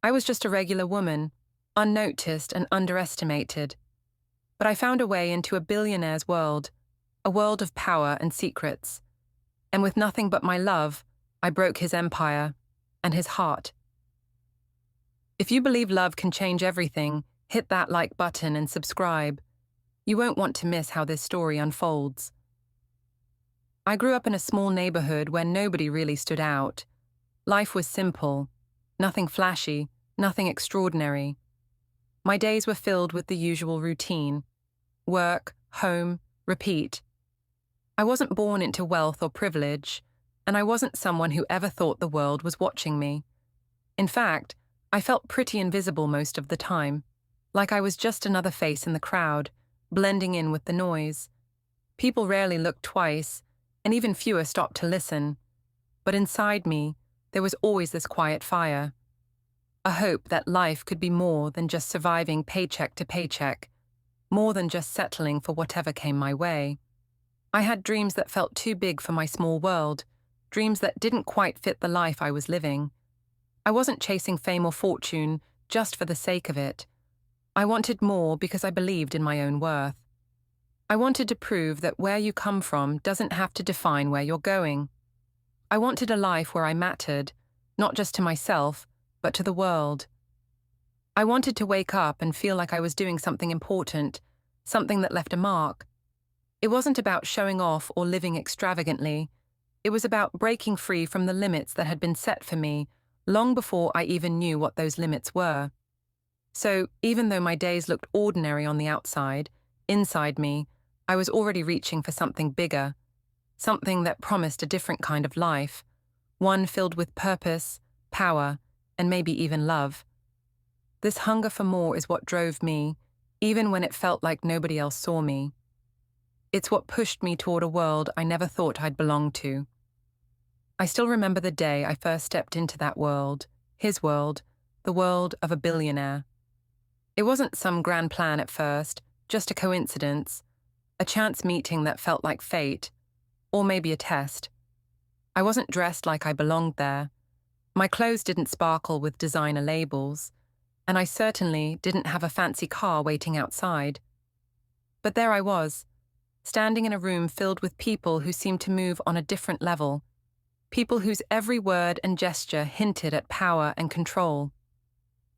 I was just a regular woman, unnoticed and underestimated. But I found a way into a billionaire's world, a world of power and secrets. And with nothing but my love, I broke his empire and his heart. If you believe love can change everything, hit that like button and subscribe. You won't want to miss how this story unfolds. I grew up in a small neighborhood where nobody really stood out. Life was simple, nothing flashy, nothing extraordinary. My days were filled with the usual routine: work, home, repeat. I wasn't born into wealth or privilege, and I wasn't someone who ever thought the world was watching me. In fact, I felt pretty invisible most of the time, like I was just another face in the crowd, blending in with the noise. People rarely looked twice, and even fewer stopped to listen. But inside me, there was always this quiet fire. A hope that life could be more than just surviving paycheck to paycheck, more than just settling for whatever came my way. I had dreams that felt too big for my small world, dreams that didn't quite fit the life I was living. I wasn't chasing fame or fortune just for the sake of it. I wanted more because I believed in my own worth. I wanted to prove that where you come from doesn't have to define where you're going. I wanted a life where I mattered, not just to myself, but to the world. I wanted to wake up and feel like I was doing something important, something that left a mark. It wasn't about showing off or living extravagantly. It was about breaking free from the limits that had been set for me long before I even knew what those limits were. So, even though my days looked ordinary on the outside, inside me, I was already reaching for something bigger, something that promised a different kind of life, one filled with purpose, power, and maybe even love. This hunger for more is what drove me, even when it felt like nobody else saw me. It's what pushed me toward a world I never thought I'd belong to. I still remember the day I first stepped into that world, his world, the world of a billionaire. It wasn't some grand plan at first, just a coincidence, a chance meeting that felt like fate, or maybe a test. I wasn't dressed like I belonged there. My clothes didn't sparkle with designer labels, and I certainly didn't have a fancy car waiting outside. But there I was, standing in a room filled with people who seemed to move on a different level, people whose every word and gesture hinted at power and control.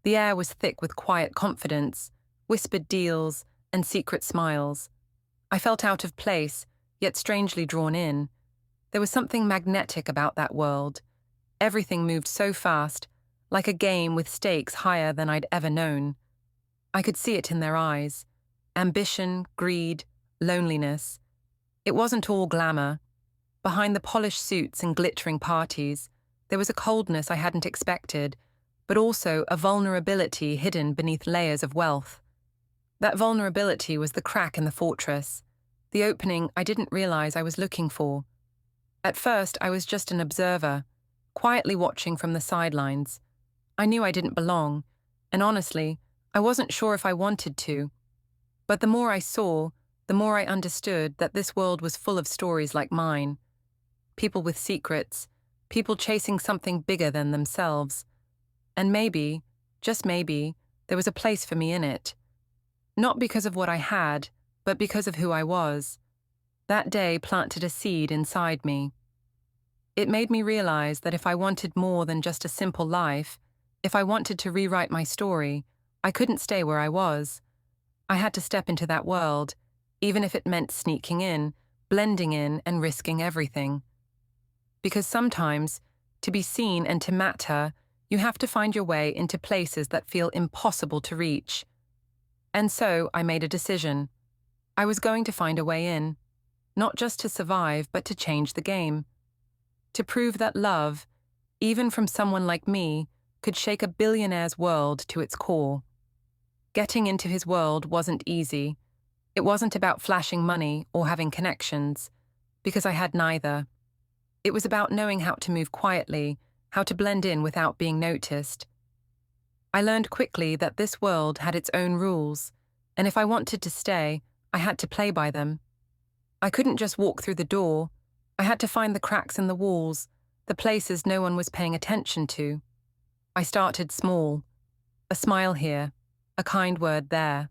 The air was thick with quiet confidence, whispered deals, and secret smiles. I felt out of place, yet strangely drawn in. There was something magnetic about that world. Everything moved so fast, like a game with stakes higher than I'd ever known. I could see it in their eyes. Ambition, greed, loneliness. It wasn't all glamour. Behind the polished suits and glittering parties, there was a coldness I hadn't expected, but also a vulnerability hidden beneath layers of wealth. That vulnerability was the crack in the fortress, the opening I didn't realize I was looking for. At first, I was just an observer, quietly watching from the sidelines. I knew I didn't belong, and honestly, I wasn't sure if I wanted to. But the more I saw, the more I understood that this world was full of stories like mine. People with secrets, people chasing something bigger than themselves. And maybe, just maybe, there was a place for me in it. Not because of what I had, but because of who I was. That day planted a seed inside me. It made me realize that if I wanted more than just a simple life, if I wanted to rewrite my story, I couldn't stay where I was. I had to step into that world, even if it meant sneaking in, blending in, and risking everything. Because sometimes, to be seen and to matter, you have to find your way into places that feel impossible to reach. And so I made a decision. I was going to find a way in, not just to survive, but to change the game. To prove that love, even from someone like me, could shake a billionaire's world to its core. Getting into his world wasn't easy. It wasn't about flashing money or having connections, because I had neither. It was about knowing how to move quietly, how to blend in without being noticed. I learned quickly that this world had its own rules, and if I wanted to stay, I had to play by them. I couldn't just walk through the door. I had to find the cracks in the walls, the places no one was paying attention to. I started small, A smile here, a kind word there.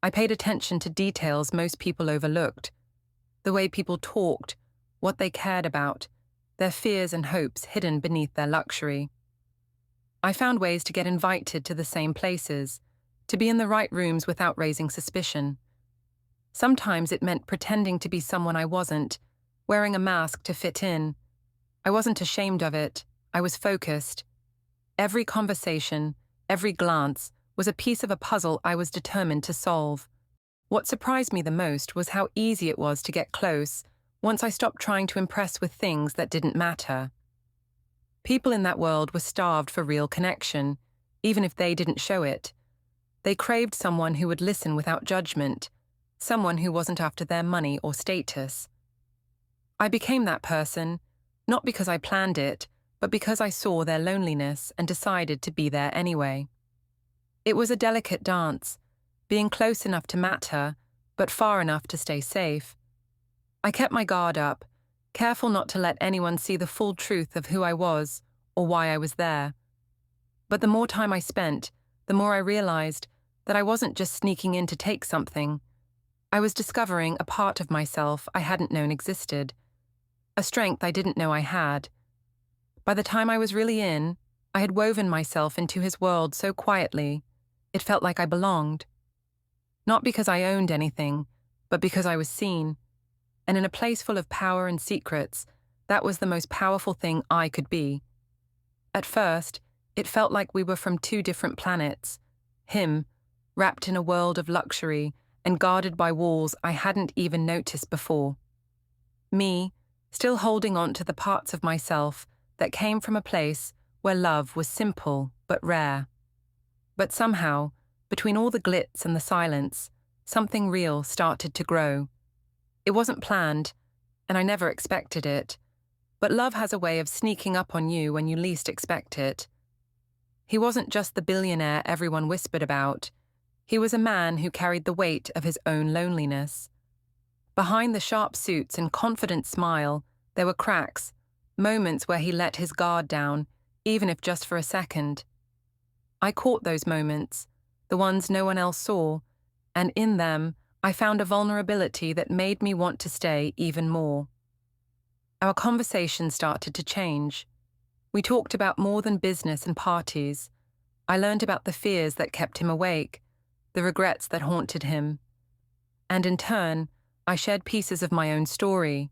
I paid attention to details most people overlooked. The way people talked, what they cared about, their fears and hopes hidden beneath their luxury. I found ways to get invited to the same places, to be in the right rooms without raising suspicion. Sometimes it meant pretending to be someone I wasn't, wearing a mask to fit in. I wasn't ashamed of it. I was focused. Every conversation, every glance, was a piece of a puzzle I was determined to solve. What surprised me the most was how easy it was to get close once I stopped trying to impress with things that didn't matter. People in that world were starved for real connection, even if they didn't show it. They craved someone who would listen without judgment, someone who wasn't after their money or status. I became that person, not because I planned it, but because I saw their loneliness and decided to be there anyway. It was a delicate dance, being close enough to matter, but far enough to stay safe. I kept my guard up, careful not to let anyone see the full truth of who I was or why I was there. But the more time I spent, the more I realized that I wasn't just sneaking in to take something. I was discovering a part of myself I hadn't known existed, a strength I didn't know I had. By the time I was really in, I had woven myself into his world so quietly, it felt like I belonged. Not because I owned anything, but because I was seen. And in a place full of power and secrets, that was the most powerful thing I could be. At first, it felt like we were from two different planets. Him, wrapped in a world of luxury and guarded by walls I hadn't even noticed before. Me, still holding on to the parts of myself that came from a place where love was simple but rare. But somehow, between all the glitz and the silence, something real started to grow. It wasn't planned, and I never expected it, but love has a way of sneaking up on you when you least expect it. He wasn't just the billionaire everyone whispered about. He was a man who carried the weight of his own loneliness. Behind the sharp suits and confident smile, there were cracks, moments where he let his guard down, even if just for a second. I caught those moments, the ones no one else saw, and in them, I found a vulnerability that made me want to stay even more. Our conversation started to change. We talked about more than business and parties. I learned about the fears that kept him awake, the regrets that haunted him. And in turn, I shared pieces of my own story,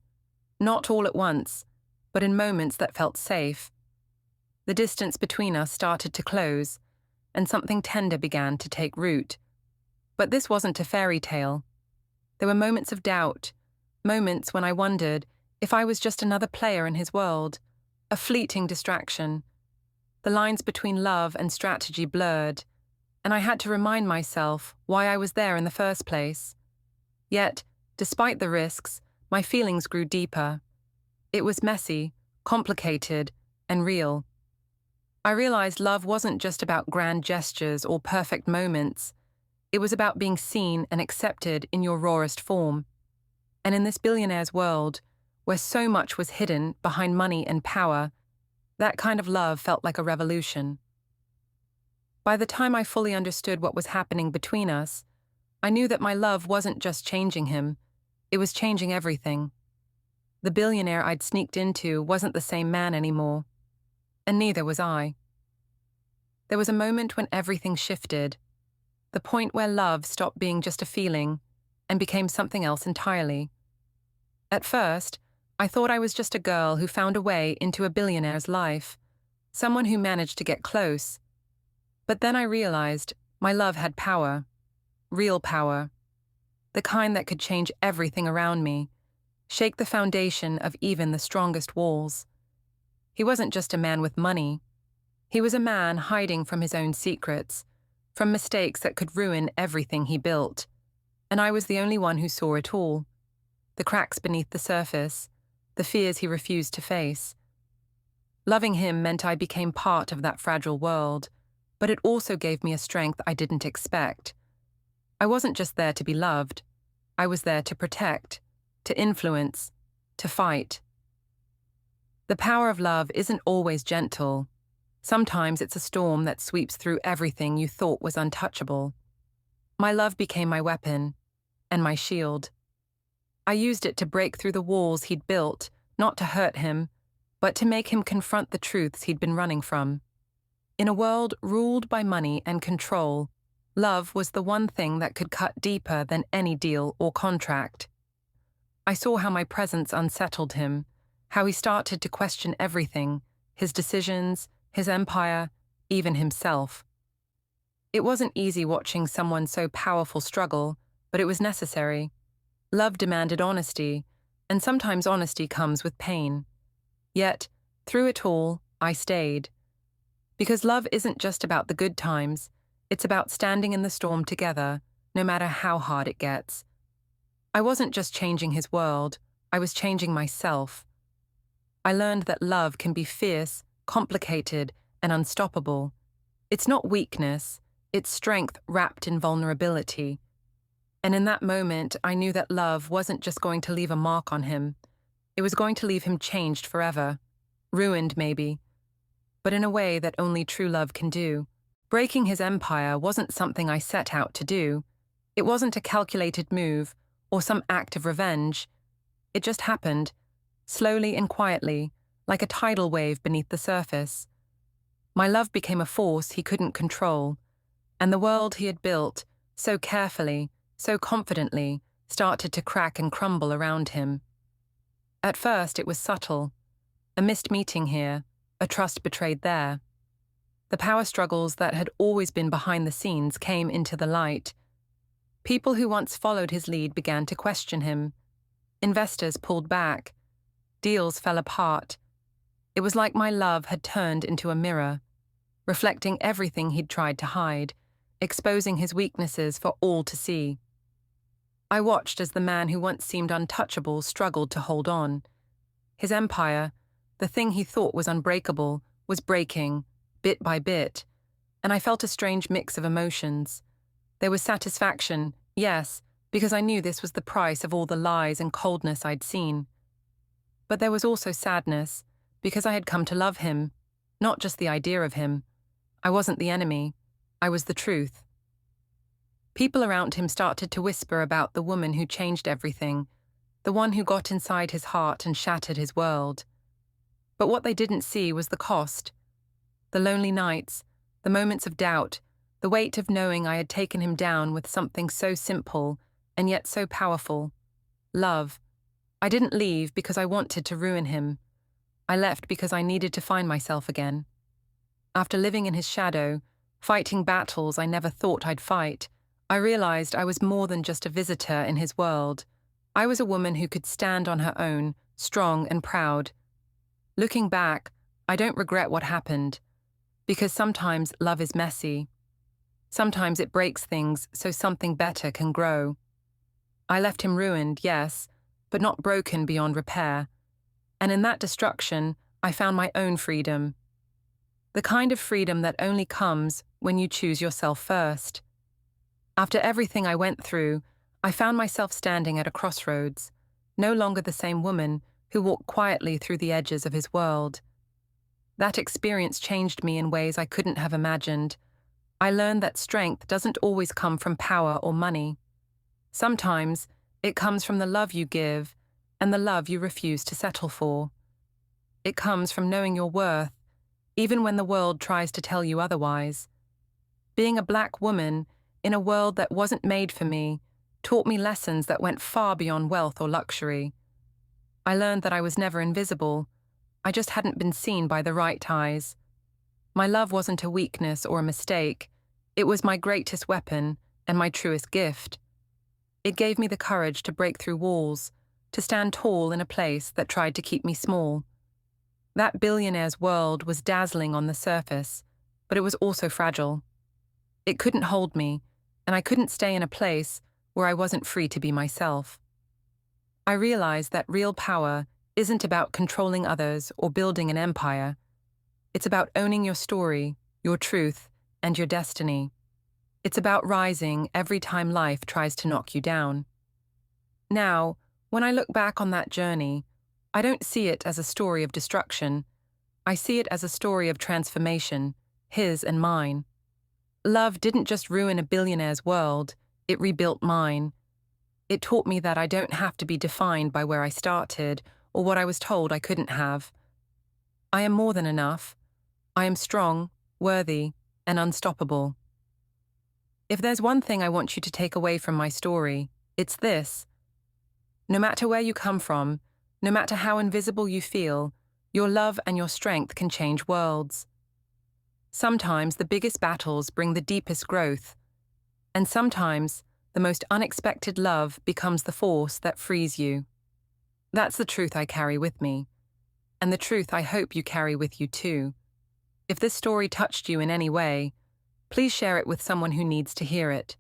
not all at once, but in moments that felt safe. The distance between us started to close, and something tender began to take root. But this wasn't a fairy tale. There were moments of doubt, moments when I wondered if I was just another player in his world, a fleeting distraction. The lines between love and strategy blurred, and I had to remind myself why I was there in the first place. Yet, despite the risks, my feelings grew deeper. It was messy, complicated, and real. I realized love wasn't just about grand gestures or perfect moments. It was about being seen and accepted in your rawest form. And in this billionaire's world, where so much was hidden behind money and power, that kind of love felt like a revolution. By the time I fully understood what was happening between us, I knew that my love wasn't just changing him, it was changing everything. The billionaire I'd sneaked into wasn't the same man anymore, and neither was I. There was a moment when everything shifted, the point where love stopped being just a feeling and became something else entirely. At first, I thought I was just a girl who found a way into a billionaire's life, someone who managed to get close. But then I realized my love had power, real power, the kind that could change everything around me, shake the foundation of even the strongest walls. He wasn't just a man with money. He was a man hiding from his own secrets, from mistakes that could ruin everything he built. And I was the only one who saw it all. The cracks beneath the surface, the fears he refused to face. Loving him meant I became part of that fragile world, but it also gave me a strength I didn't expect. I wasn't just there to be loved. I was there to protect, to influence, to fight. The power of love isn't always gentle. Sometimes it's a storm that sweeps through everything you thought was untouchable. My love became my weapon and my shield. I used it to break through the walls he'd built, not to hurt him, but to make him confront the truths he'd been running from. In a world ruled by money and control, love was the one thing that could cut deeper than any deal or contract. I saw how my presence unsettled him, how he started to question everything, his decisions, his empire, even himself. It wasn't easy watching someone so powerful struggle, but it was necessary. Love demanded honesty, and sometimes honesty comes with pain. Yet, through it all, I stayed. Because love isn't just about the good times, it's about standing in the storm together, no matter how hard it gets. I wasn't just changing his world, I was changing myself. I learned that love can be fierce, complicated, and unstoppable. It's not weakness, it's strength wrapped in vulnerability. And in that moment, I knew that love wasn't just going to leave a mark on him. It was going to leave him changed forever. Ruined, maybe. But in a way that only true love can do. Breaking his empire wasn't something I set out to do. It wasn't a calculated move or some act of revenge. It just happened, slowly and quietly, like a tidal wave beneath the surface. My love became a force he couldn't control, and the world he had built, so carefully, so confidently, started to crack and crumble around him. At first it was subtle. A missed meeting here, a trust betrayed there. The power struggles that had always been behind the scenes came into the light. People who once followed his lead began to question him. Investors pulled back. Deals fell apart. It was like my love had turned into a mirror, reflecting everything he'd tried to hide, exposing his weaknesses for all to see. I watched as the man who once seemed untouchable struggled to hold on. His empire, the thing he thought was unbreakable, was breaking, bit by bit, and I felt a strange mix of emotions. There was satisfaction, yes, because I knew this was the price of all the lies and coldness I'd seen. But there was also sadness, because I had come to love him, not just the idea of him. I wasn't the enemy, I was the truth. People around him started to whisper about the woman who changed everything, the one who got inside his heart and shattered his world. But what they didn't see was the cost. The lonely nights, the moments of doubt, the weight of knowing I had taken him down with something so simple and yet so powerful. Love. I didn't leave because I wanted to ruin him. I left because I needed to find myself again. After living in his shadow, fighting battles I never thought I'd fight, I realized I was more than just a visitor in his world. I was a woman who could stand on her own, strong and proud. Looking back, I don't regret what happened, because sometimes love is messy. Sometimes it breaks things so something better can grow. I left him ruined, yes, but not broken beyond repair. And in that destruction, I found my own freedom. The kind of freedom that only comes when you choose yourself first. After everything I went through, I found myself standing at a crossroads, no longer the same woman who walked quietly through the edges of his world. That experience changed me in ways I couldn't have imagined. I learned that strength doesn't always come from power or money. Sometimes it comes from the love you give and the love you refuse to settle for. It comes from knowing your worth, even when the world tries to tell you otherwise. Being a Black woman in a world that wasn't made for me taught me lessons that went far beyond wealth or luxury. I learned that I was never invisible. I just hadn't been seen by the right eyes. My love wasn't a weakness or a mistake. It was my greatest weapon and my truest gift. It gave me the courage to break through walls, to stand tall in a place that tried to keep me small. That billionaire's world was dazzling on the surface, but it was also fragile. It couldn't hold me, and I couldn't stay in a place where I wasn't free to be myself. I realized that real power isn't about controlling others or building an empire. It's about owning your story, your truth, and your destiny. It's about rising every time life tries to knock you down. Now, when I look back on that journey, I don't see it as a story of destruction. I see it as a story of transformation, his and mine. Love didn't just ruin a billionaire's world, it rebuilt mine. It taught me that I don't have to be defined by where I started or what I was told I couldn't have. I am more than enough. I am strong, worthy, and unstoppable. If there's one thing I want you to take away from my story, it's this. No matter where you come from, no matter how invisible you feel, your love and your strength can change worlds. Sometimes the biggest battles bring the deepest growth, and sometimes the most unexpected love becomes the force that frees you. That's the truth I carry with me, and the truth I hope you carry with you too. If this story touched you in any way, please share it with someone who needs to hear it.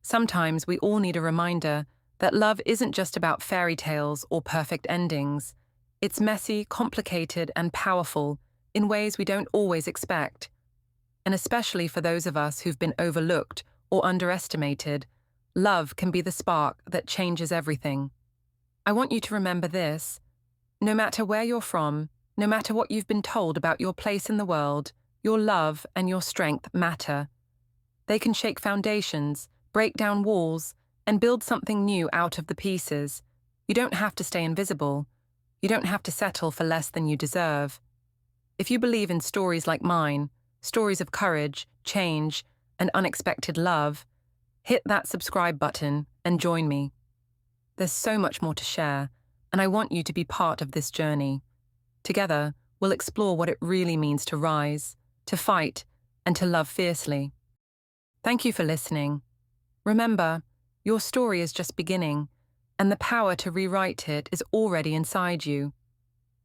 Sometimes we all need a reminder that love isn't just about fairy tales or perfect endings. It's messy, complicated, and powerful in ways we don't always expect. And especially for those of us who've been overlooked or underestimated, love can be the spark that changes everything. I want you to remember this. No matter where you're from, no matter what you've been told about your place in the world, your love and your strength matter. They can shake foundations, break down walls, and build something new out of the pieces. You don't have to stay invisible. You don't have to settle for less than you deserve. If you believe in stories like mine, stories of courage, change, and unexpected love, hit that subscribe button and join me. There's so much more to share, and I want you to be part of this journey. Together, we'll explore what it really means to rise, to fight, and to love fiercely. Thank you for listening. Remember, your story is just beginning, and the power to rewrite it is already inside you.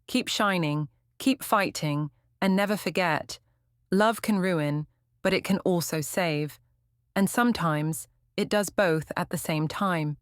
Keep shining, keep fighting, and never forget, love can ruin, but it can also save. And sometimes, it does both at the same time.